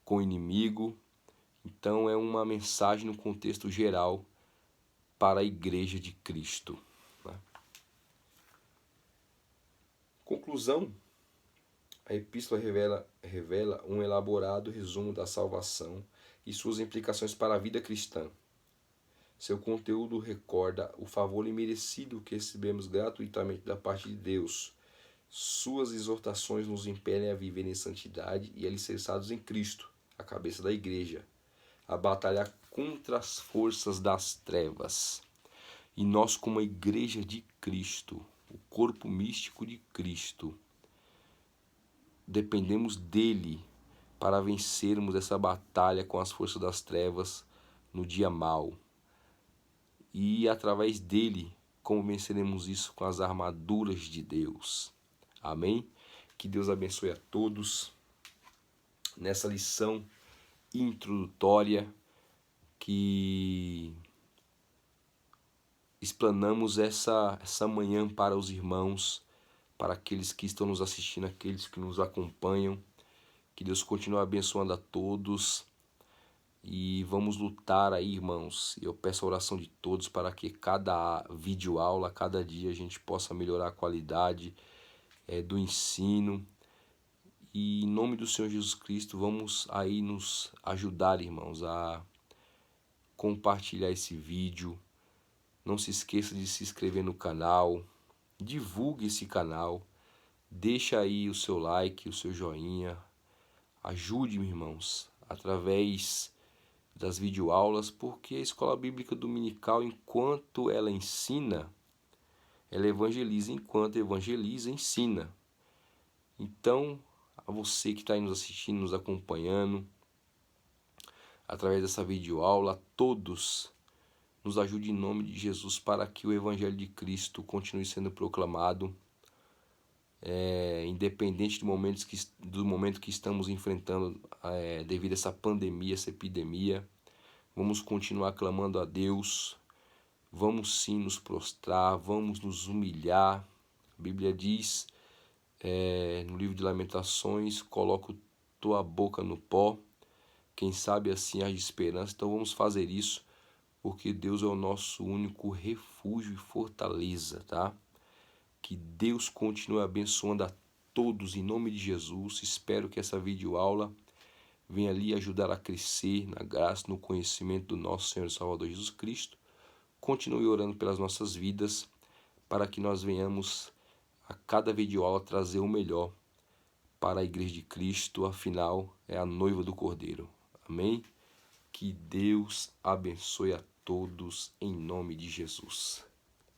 com o inimigo. Então é uma mensagem no contexto geral para a igreja de Cristo, né? Conclusão: a epístola revela um elaborado resumo da salvação e suas implicações para a vida cristã. Seu conteúdo recorda o favor imerecido que recebemos gratuitamente da parte de Deus. Suas exortações nos impelem a viver em santidade e alicerçados em Cristo, a cabeça da igreja, a batalhar contra as forças das trevas. E nós, como a igreja de Cristo, o corpo místico de Cristo, dependemos dele para vencermos essa batalha com as forças das trevas no dia mau. E através dele, como venceremos isso? Com as armaduras de Deus. Amém? Que Deus abençoe a todos nessa lição introdutória que explanamos essa manhã para os irmãos, para aqueles que estão nos assistindo, aqueles que nos acompanham. Que Deus continue abençoando a todos. E vamos lutar aí, irmãos. Eu peço a oração de todos para que cada vídeo aula, cada dia a gente possa melhorar a qualidade do ensino. E em nome do Senhor Jesus Cristo, vamos aí nos ajudar, irmãos, a compartilhar esse vídeo. Não se esqueça de se inscrever no canal. Divulgue esse canal. Deixa aí o seu like, o seu joinha. Ajude-me, irmãos, através das videoaulas, porque a Escola Bíblica Dominical, enquanto ela ensina, ela evangeliza, enquanto evangeliza, ensina. Então, a você que está aí nos assistindo, nos acompanhando, através dessa videoaula, a todos, nos ajude em nome de Jesus para que o Evangelho de Cristo continue sendo proclamado, independente do momento que estamos enfrentando devido a essa pandemia, essa epidemia. Vamos continuar clamando a Deus, vamos sim nos prostrar, vamos nos humilhar. A Bíblia diz no livro de Lamentações: coloca tua boca no pó, quem sabe assim há de esperança. Então vamos fazer isso, porque Deus é o nosso único refúgio e fortaleza, tá? Que Deus continue abençoando a todos em nome de Jesus. Espero que essa videoaula venha lhe ajudar a crescer na graça, no conhecimento do nosso Senhor e Salvador Jesus Cristo. Continue orando pelas nossas vidas, para que nós venhamos a cada videoaula trazer o melhor para a Igreja de Cristo, afinal é a noiva do Cordeiro. Amém? Que Deus abençoe a todos em nome de Jesus.